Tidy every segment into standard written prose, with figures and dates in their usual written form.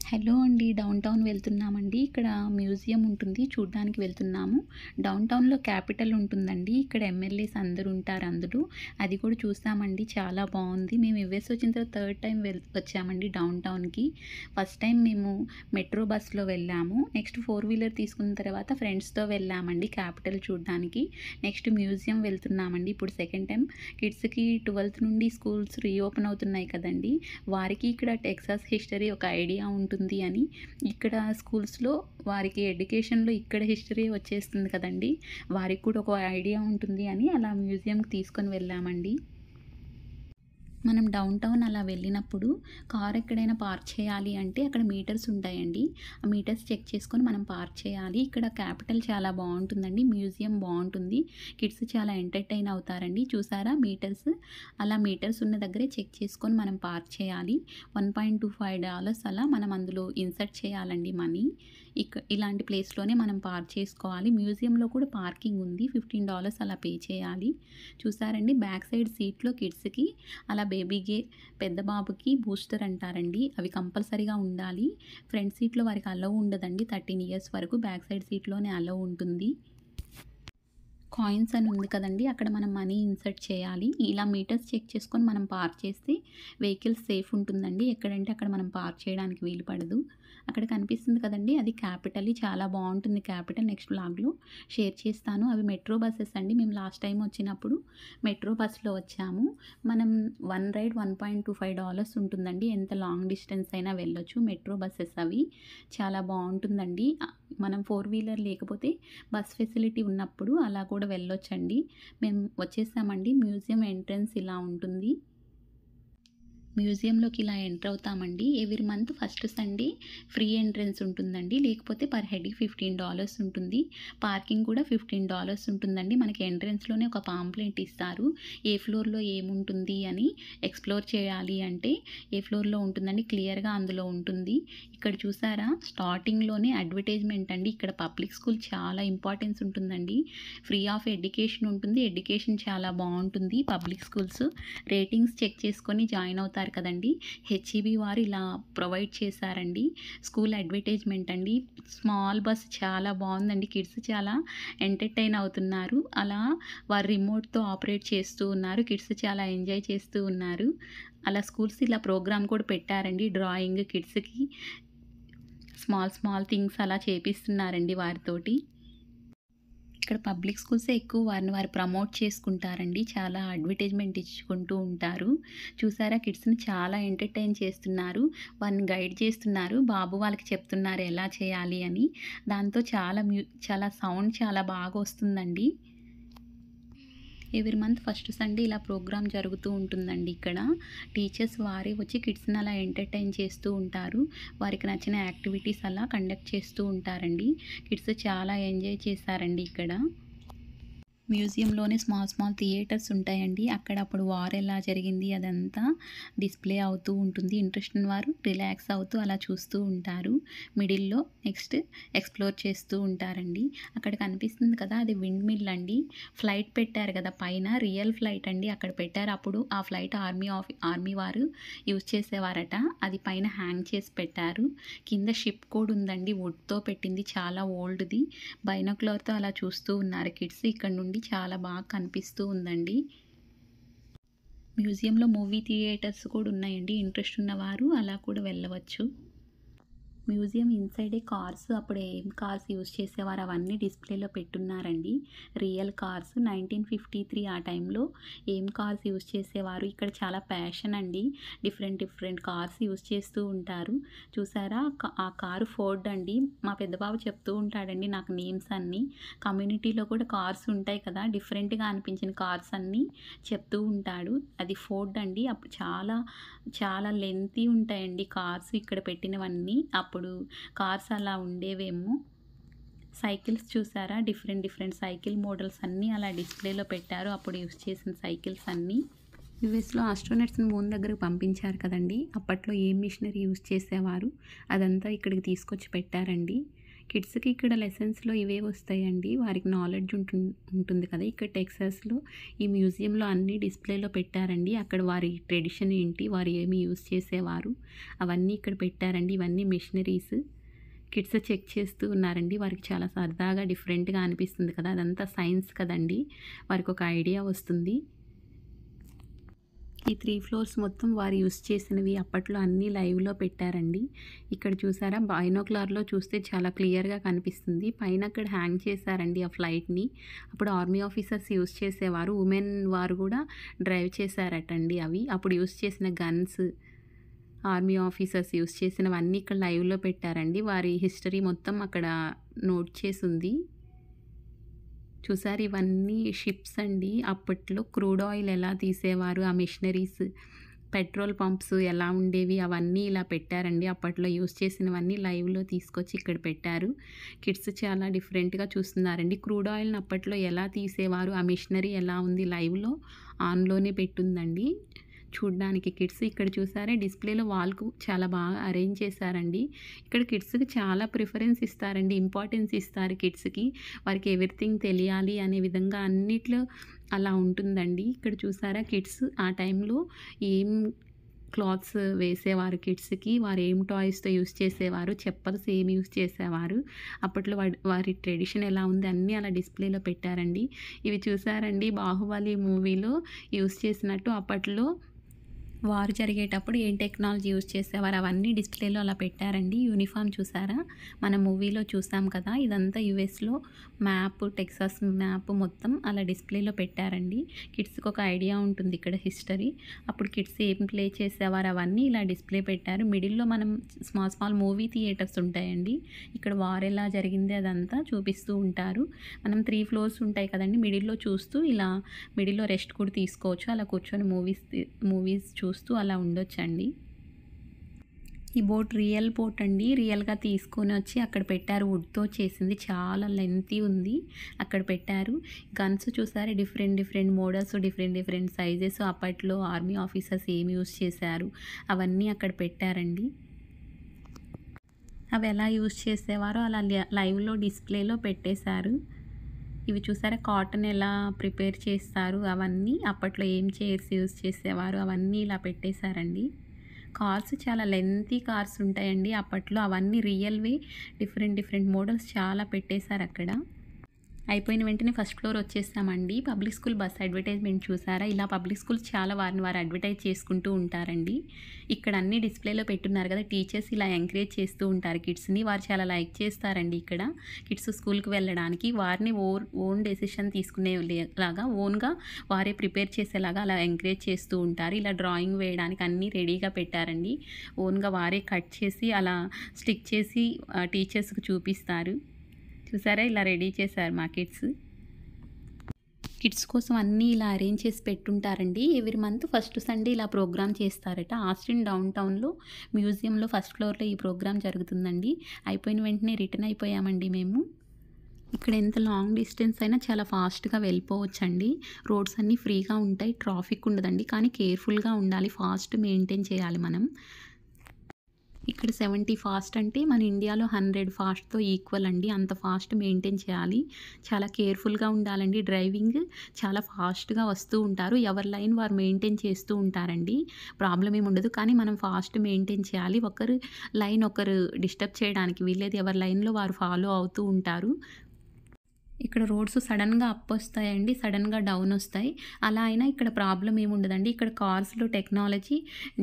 Hello అండి. Down town వెళ్తున్నామండి. ఇక్కడ మ్యూజియం ఉంటుంది. చూడ్డానికి వెళ్తున్నాము. డౌన్ టౌన్‌లో క్యాపిటల్ ఉంటుందండి. ఇక్కడ ఎమ్మెల్యేస్ అందరూ ఉంటారు అందులో. అది కూడా చూసామండి. చాలా బావుంది. మేము యూఎస్ వచ్చిన తర్వాత థర్డ్ టైమ్ వచ్చామండి డౌన్ టౌన్‌కి. ఫస్ట్ టైం మేము మెట్రో బస్‌లో వెళ్ళాము. నెక్స్ట్ ఫోర్ వీలర్ తీసుకున్న తర్వాత ఫ్రెండ్స్‌తో వెళ్ళామండి క్యాపిటల్ చూడ్డానికి. నెక్స్ట్ మ్యూజియం వెళ్తున్నామండి. ఇప్పుడు సెకండ్ టైం కిడ్స్‌కి 12th నుండి స్కూల్స్ రీఓపెన్ అవుతున్నాయి కదండీ! వారికి ఇక్కడ టెక్సాస్ హిస్టరీ ఒక ఐడియా ఉంటుంది అని ఇక్కడ స్కూల్స్‌లో వారికి ఎడ్యుకేషన్‌లో ఇక్కడ హిస్టరీ వచ్చేస్తుంది కదండీ! వారికి కూడా ఒక ఐడియా ఉంటుంది అని అలా మ్యూజియంకి తీసుకొని వెళ్ళామండి. మనం డౌన్ టౌన్ అలా వెళ్ళినప్పుడు కార్ ఎక్కడైనా పార్క్ చేయాలి అంటే అక్కడ మీటర్స్ ఉంటాయండి. ఆ మీటర్స్ చెక్ చేసుకొని మనం పార్క్ చేయాలి. ఇక్కడ క్యాపిటల్ చాలా బావుంటుందండి. మ్యూజియం బావుంటుంది. కిడ్స్ చాలా ఎంటర్‌టైన్ అవుతారండి. చూసారా మీటర్స్? అలా మీటర్స్ ఉన్న దగ్గరే చెక్ చేసుకొని మనం పార్క్ చేయాలి. $1.25 అలా మనం అందులో ఇన్సర్ట్ చేయాలండి మనీ. ఇలాంటి ప్లేస్‌లోనే మనం పార్క్ చేసుకోవాలి. మ్యూజియంలో కూడా పార్కింగ్ ఉంది. $15 అలా పే చేయాలి. చూసారండి బ్యాక్ సైడ్ సీట్‌లో కిడ్స్‌కి అలా బేబీకి పెద్ద బాబుకి బూస్టర్ అంటారండి. అవి కంపల్సరీగా ఉండాలి. ఫ్రంట్ సీట్‌లో వారికి అలౌ ఉండదండి. 13 ఇయర్స్ వరకు బ్యాక్ సైడ్ సీట్‌లోనే అలౌ ఉంటుంది. కాయిన్స్ అని ఉంది కదండీ! అక్కడ మనం మనీ ఇన్సర్ట్ చేయాలి. ఇలా మీటర్స్ చెక్ చేసుకొని మనం పార్క్ చేస్తే వెహికల్స్ సేఫ్ ఉంటుందండి. ఎక్కడంటే అక్కడ మనం పార్క్ చేయడానికి వీలు పడదు. అక్కడ కనిపిస్తుంది కదండీ! అది క్యాపిటల్. చాలా బావుంటుంది క్యాపిటల్. నెక్స్ట్ వ్లాగ్‌లో షేర్ చేస్తాను. అవి మెట్రో బసెస్ అండి. మేము లాస్ట్ టైమ్ వచ్చినప్పుడు మెట్రో బస్‌లో వచ్చాము. మనం వన్ రైడ్ $1.25 ఉంటుందండి. ఎంత లాంగ్ డిస్టెన్స్ అయినా వెళ్ళొచ్చు. మెట్రో బసెస్ అవి. చాలా బావుంటుందండి. మనం ఫోర్ వీలర్ లేకపోతే బస్ ఫెసిలిటీ ఉన్నప్పుడు అలా కూడా వెళ్ళొచ్చండి. మేము వచ్చేసామండి. మ్యూజియం ఎంట్రన్స్ ఇలా ఉంటుంది. మ్యూజియంలోకి ఇలా ఎంటర్ అవుతామండి. Every month first Sunday free entrance ఉంటుందండి. లేకపోతే పర్ హెడ్‌కి $15 ఉంటుంది. పార్కింగ్ కూడా $15 ఉంటుందండి. మనకి ఎంట్రన్స్‌లోనే ఒక పాంప్లెట్ ఇస్తారు. ఏ ఫ్లోర్‌లో ఏముంటుంది అని ఎక్స్‌ప్లోర్ చేయాలి అంటే ఏ ఫ్లోర్‌లో ఉంటుందండి క్లియర్‌గా అందులో ఉంటుంది. ఇక్కడ చూసారా స్టార్టింగ్‌లోనే అడ్వర్టైజ్‌మెంట్ అండి. ఇక్కడ పబ్లిక్ స్కూల్ చాలా ఇంపార్టెన్స్ ఉంటుందండి. ఫ్రీ ఆఫ్ ఎడ్యుకేషన్ ఉంటుంది. ఎడ్యుకేషన్ చాలా బావుంటుంది. పబ్లిక్ స్కూల్స్ రేటింగ్స్ చెక్ చేసుకొని జాయిన్ అవుతారు కదండీ! హెచ్‌ఈబీ వారు ఇలా ప్రొవైడ్ చేశారండి. స్కూల్ అడ్వర్టైజ్‌మెంట్ అండి. స్మాల్ బస్ చాలా బావుందండి. కిడ్స్ చాలా ఎంటర్‌టైన్ అవుతున్నారు. అలా వారు రిమోట్‌తో ఆపరేట్ చేస్తూ ఉన్నారు. కిడ్స్ చాలా ఎంజాయ్ చేస్తూ ఉన్నారు. అలా స్కూల్స్ ఇలా ప్రోగ్రామ్ కూడా పెట్టారండి. డ్రాయింగ్ కిడ్స్‌కి స్మాల్ స్మాల్ థింగ్స్ అలా చేపిస్తున్నారండి వారితోటి. ఇక్కడ పబ్లిక్ స్కూల్సే ఎక్కువ వారిని వారు ప్రమోట్ చేసుకుంటారండి. చాలా అడ్వర్టైజ్‌మెంట్ ఇచ్చుకుంటూ ఉంటారు. చూసారా కిడ్స్‌ని చాలా ఎంటర్‌టైన్ చేస్తున్నారు. వారిని గైడ్ చేస్తున్నారు. బాబు వాళ్ళకి చెప్తున్నారు ఎలా చేయాలి అని. దాంతో చాలా సౌండ్ చాలా బాగా వస్తుందండి. ఎవ్రీ మంత్ ఫస్ట్ సండే ఇలా ప్రోగ్రామ్ జరుగుతూ ఉంటుందండి ఇక్కడ. టీచర్స్ వారే వచ్చి కిడ్స్‌ని అలా ఎంటర్‌టైన్ చేస్తూ ఉంటారు. వారికి నచ్చిన యాక్టివిటీస్ అలా కండక్ట్ చేస్తూ ఉంటారండి. కిడ్స్ చాలా ఎంజాయ్ చేశారండి ఇక్కడ. మ్యూజియంలోనే స్మాల్ స్మాల్ థియేటర్స్ ఉంటాయండి. అక్కడ అప్పుడు వార్ ఎలా జరిగింది అదంతా డిస్‌ప్లే అవుతూ ఉంటుంది. ఇంట్రెస్ట్ ఉన్నవారు రిలాక్స్ అవుతూ అలా చూస్తూ ఉంటారు. మిడిల్‌లో నెక్స్ట్ ఎక్స్‌ప్లోర్ చేస్తూ ఉంటారండి. అక్కడ కనిపిస్తుంది కదా! అది విండ్ మిల్ అండి. ఫ్లైట్ పెట్టారు కదా పైన రియల్ ఫ్లైట్ అండి అక్కడ పెట్టారు. అప్పుడు ఆ ఫ్లైట్ ఆర్మీ వారు యూజ్ చేసేవారట. అది పైన హ్యాంగ్ చేసి పెట్టారు. కింద షిప్ కూడా ఉందండి. వుడ్‌తో పెట్టింది. చాలా ఓల్డ్‌ది. బైనాక్యులర్‌తో అలా చూస్తూ ఉన్నారు కిడ్స్. ఇక్కడ నుండి చాలా బాగా కనిపిస్తూ ఉందండి. మ్యూజియంలో మూవీ థియేటర్స్ కూడా ఉన్నాయండి. ఇంట్రెస్ట్ ఉన్నవారు అలా కూడా వెళ్ళవచ్చు. మ్యూజియం ఇన్సైడే కార్స్ అప్పుడు ఏం కార్స్ యూజ్ చేసేవారు అవన్నీ డిస్‌ప్లేలో పెట్టున్నారండి. రియల్ కార్స్ 1953 ఆ టైంలో ఏం కార్స్ యూజ్ చేసేవారు. ఇక్కడ చాలా ప్యాషన్ అండి. డిఫరెంట్ డిఫరెంట్ కార్స్ యూజ్ చేస్తూ ఉంటారు. చూసారా ఆ కారు ఫోర్డ్ అండి. మా పెద్ద బాబు చెప్తూ ఉంటాడండి నాకు నేమ్స్ అన్నీ. కమ్యూనిటీలో కూడా కార్స్ ఉంటాయి కదా! డిఫరెంట్‌గా అనిపించిన కార్స్ అన్నీ చెప్తూ ఉంటాడు. అది ఫోర్డ్ అండి. అప్పుడు చాలా చాలా లెంతీ ఉంటాయండి కార్స్ ఇక్కడ పెట్టినవన్నీ. అప్పుడు కార్స్ అలా ఉండేవేమో. సైకిల్స్ చూసారా? డిఫరెంట్ డిఫరెంట్ సైకిల్ మోడల్స్ అన్నీ అలా డిస్‌ప్లేలో పెట్టారు. అప్పుడు యూజ్ చేసిన సైకిల్స్ అన్నీ. యూఎస్‌లో ఆస్ట్రోనట్స్‌ని మూన్ దగ్గరకు పంపించారు కదండీ! అప్పట్లో ఏ మిషనరీ యూజ్ చేసేవారు అదంతా ఇక్కడికి తీసుకొచ్చి పెట్టారండి. కిడ్స్‌కి ఇక్కడ లెసన్స్‌లో ఇవే వస్తాయండి. వారికి నాలెడ్జ్ ఉంటుంది కదా! ఇక్కడ టెక్సాస్‌లో ఈ మ్యూజియంలో అన్నీ డిస్‌ప్లేలో పెట్టారండి. అక్కడ వారి ట్రెడిషన్ ఏంటి, వారు ఏమి యూజ్ చేసేవారు, అవన్నీ ఇక్కడ పెట్టారండి. ఇవన్నీ మిషనరీస్. కిడ్స్ చెక్ చేస్తూ ఉన్నారండి. వారికి చాలా సరదాగా డిఫరెంట్‌గా అనిపిస్తుంది కదా! అదంతా సైన్స్ కదండీ! వారికొక ఐడియా వస్తుంది. ఈ 3 ఫ్లోర్స్ మొత్తం వారు యూజ్ చేసినవి అప్పట్లో అన్నీ లైవ్‌లో పెట్టారండి. ఇక్కడ చూసారా బైనోక్యులర్‌లో చూస్తే చాలా క్లియర్‌గా కనిపిస్తుంది. పైన అక్కడ హ్యాంగ్ చేశారండి ఆ ఫ్లైట్‌ని. అప్పుడు ఆర్మీ ఆఫీసర్స్ యూజ్ చేసేవారు. ఉమెన్ వారు కూడా డ్రైవ్ చేశారటండి అవి. అప్పుడు యూజ్ చేసిన గన్స్, ఆర్మీ ఆఫీసర్స్ యూజ్ చేసినవన్నీ ఇక్కడ లైవ్‌లో పెట్టారండి. వారి హిస్టరీ మొత్తం అక్కడ నోట్ చేసుంది. చూసారు ఇవన్నీ షిప్స్ అండి. అప్పట్లో క్రూడ్ ఆయిల్ ఎలా తీసేవారు, ఆ మిషనరీస్, పెట్రోల్ పంప్స్ ఎలా ఉండేవి, అవన్నీ ఇలా పెట్టారండి. అప్పట్లో యూజ్ చేసినవన్నీ లైవ్‌లో తీసుకొచ్చి ఇక్కడ పెట్టారు. కిడ్స్ చాలా డిఫరెంట్‌గా చూస్తున్నారండి. క్రూడ్ ఆయిల్‌ని అప్పట్లో ఎలా తీసేవారు, ఆ మిషనరీ ఎలా ఉంది లైవ్‌లో ఆన్‌లోనే పెట్టుందండి. చూడ్డానికి కిడ్స్ ఇక్కడ చూసారా డిస్‌ప్లేలో వాల్‌కు చాలా బాగా అరేంజ్ చేశారండి. ఇక్కడ కిడ్స్‌కి చాలా ప్రిఫరెన్స్ ఇస్తారండి. ఇంపార్టెన్స్ ఇస్తారు కిడ్స్‌కి. వారికి ఎవ్రీథింగ్ తెలియాలి అనే విధంగా అన్నిట్లో అలా ఉంటుందండి. ఇక్కడ చూసారా కిడ్స్ ఆ టైంలో ఏం క్లాత్స్ వేసేవారు కిడ్స్‌కి, వారు ఏం టాయ్స్‌తో యూజ్ చేసేవారు, చెప్పల్స్ ఏమి యూజ్ చేసేవారు, అప్పట్లో వారి ట్రెడిషన్ ఎలా ఉంది అన్నీ అలా డిస్‌ప్లేలో పెట్టారండి. ఇవి చూసారండి 'బాహుబలి' మూవీలో యూజ్ చేసినట్టు అప్పట్లో వార్ జరిగేటప్పుడు ఏం టెక్నాలజీ యూజ్ చేసేవారు అవన్నీ డిస్‌ప్లేలో అలా పెట్టారండి. యూనిఫార్మ్ చూసారా? మన మూవీలో చూసాం కదా! ఇదంతా యూఎస్‌లో మ్యాప్, టెక్సాస్ మ్యాప్ మొత్తం అలా డిస్‌ప్లేలో పెట్టారండి. కిడ్స్‌కి ఒక ఐడియా ఉంటుంది ఇక్కడ హిస్టరీ. అప్పుడు కిడ్స్ ఏం ప్లే చేసేవారు అవన్నీ ఇలా డిస్‌ప్లే పెట్టారు. మిడిల్‌లో మనం స్మాల్ మూవీ థియేటర్స్ ఉంటాయండి. ఇక్కడ వార్ ఎలా జరిగింది అదంతా చూపిస్తూ ఉంటారు. మనం 3 ఫ్లోర్స్ ఉంటాయి కదండీ! మిడిల్‌లో చూస్తూ ఇలా మిడిల్‌లో రెస్ట్ కూడా తీసుకోవచ్చు. అలా కూర్చొని మూవీస్ చూస్తూ అలా ఉండొచ్చండి. ఈ బోట్ రియల్ బోట్ అండి. రియల్‌గా తీసుకొనొచ్చి అక్కడ పెట్టారు. వుడ్‌తో చేసింది. చాలా లెంతీ ఉంది. అక్కడ పెట్టారు. గన్స్ చూసారా డిఫరెంట్ మోడల్స్, డిఫరెంట్ సైజెస్ అప్పట్లో ఆర్మీ ఆఫీసర్స్ ఏమి యూజ్ చేశారు అవన్నీ అక్కడ పెట్టారండి. అవి ఎలా యూజ్ చేసేవారో అలా లైవ్‌లో డిస్‌ప్లేలో పెట్టేశారు. ఇవి చూసారా కాటన్ ఎలా ప్రిపేర్ చేస్తారు అవన్నీ అప్పట్లో ఏం చైర్స్ యూజ్ చేసేవారు అవన్నీ ఇలా పెట్టేశారండి. కార్స్ చాలా లెంతీ కార్స్ ఉంటాయండి అప్పట్లో అవన్నీ రియల్‌వి డిఫరెంట్ మోడల్స్ చాలా పెట్టేశారు అక్కడ. అయిపోయిన వెంటనే ఫస్ట్ ఫ్లోర్ వచ్చేసామండి. పబ్లిక్ స్కూల్ బస్ అడ్వర్టైజ్మెంట్ చూసారా? ఇలా పబ్లిక్ స్కూల్స్ చాలా వారిని వారు అడ్వర్టైజ్ చేసుకుంటూ ఉంటారండి. ఇక్కడ అన్ని డిస్‌ప్లేలో పెట్టున్నారు కదా! టీచర్స్ ఇలా ఎంకరేజ్ చేస్తూ ఉంటారు కిడ్స్‌ని. వారు చాలా లైక్ చేస్తారండి ఇక్కడ. కిడ్స్ స్కూల్‌కి వెళ్ళడానికి వారిని ఓన్ డెసిషన్ తీసుకునేలాగా ఓన్‌గా వారే ప్రిపేర్ చేసేలాగా అలా ఎంకరేజ్ చేస్తూ ఉంటారు. ఇలా డ్రాయింగ్ వేయడానికి అన్నీ రెడీగా పెట్టారండి. ఓన్‌గా వారే కట్ చేసి అలా స్టిక్ చేసి టీచర్స్‌కి చూపిస్తారు. చూసారా ఇలా రెడీ చేశారు మా కిడ్స్ కోసం అన్నీ ఇలా అరేంజ్ చేసి పెట్టుంటారండి. ఎవ్రీ మంత్ ఫస్ట్ సండే ఇలా ప్రోగ్రామ్ చేస్తారట. ఆస్టిన్ డౌన్ టౌన్‌లో మ్యూజియంలో ఫస్ట్ ఫ్లోర్‌లో ఈ ప్రోగ్రామ్ జరుగుతుందండి. అయిపోయిన వెంటనే రిటర్న్ అయిపోయామండి మేము. ఇక్కడ ఎంత లాంగ్ డిస్టెన్స్ అయినా చాలా ఫాస్ట్‌గా వెళ్ళిపోవచ్చండి. రోడ్స్ అన్నీ ఫ్రీగా ఉంటాయి. ట్రాఫిక్ ఉండదండి. కానీ కేర్‌ఫుల్‌గా ఉండాలి. ఫాస్ట్ మెయింటైన్ చేయాలి మనం. ఇక్కడ 70 ఫాస్ట్ అంటే మన ఇండియాలో 100 ఫాస్ట్‌తో ఈక్వల్ అండి. అంత ఫాస్ట్ మెయింటైన్ చేయాలి. చాలా కేర్‌ఫుల్‌గా ఉండాలండి. డ్రైవింగ్ చాలా ఫాస్ట్‌గా వస్తూ ఉంటారు. ఎవరి లైన్ వారు మెయింటైన్ చేస్తూ ఉంటారండి. ప్రాబ్లమ్ ఏమి ఉండదు. కానీ మనం ఫాస్ట్ మెయింటైన్ చేయాలి. ఒకరు లైన్ ఒకరు డిస్టర్బ్ చేయడానికి వీల్లేదు. ఎవరి లైన్‌లో వారు ఫాలో అవుతూ ఉంటారు. ఇక్కడ రోడ్స్ సడన్‌గా అప్ వస్తాయండి. సడన్‌గా డౌన్ వస్తాయి. అలా అయినా ఇక్కడ ప్రాబ్లమ్ ఏమి ఉండదండి. ఇక్కడ కార్స్‌లో టెక్నాలజీ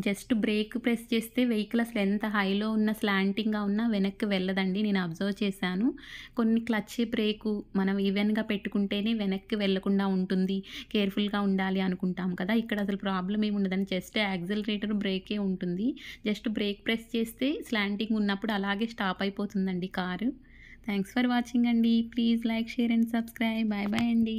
జస్ట్ బ్రేక్ ప్రెస్ చేస్తే వెహికల్ అసలు ఎంత హైలో ఉన్న స్లాంటింగ్‌గా ఉన్నా వెనక్కి వెళ్ళదండి. నేను అబ్జర్వ్ చేశాను. కొన్ని క్లచ్ బ్రేకు మనం ఈవెన్‌గా పెట్టుకుంటేనే వెనక్కి వెళ్ళకుండా ఉంటుంది. కేర్‌ఫుల్‌గా ఉండాలి అనుకుంటాం కదా! ఇక్కడ అసలు ప్రాబ్లమ్ ఏమి ఉండదండి. జస్ట్ యాక్సిలరేటర్ బ్రేకే ఉంటుంది. జస్ట్ బ్రేక్ ప్రెస్ చేస్తే స్లాంటింగ్ ఉన్నప్పుడు అలాగే స్టాప్ అయిపోతుందండి కారు. థ్యాంక్స్ ఫర్ వాచింగ్ అండి. Please like, share and subscribe. Bye bye అండి.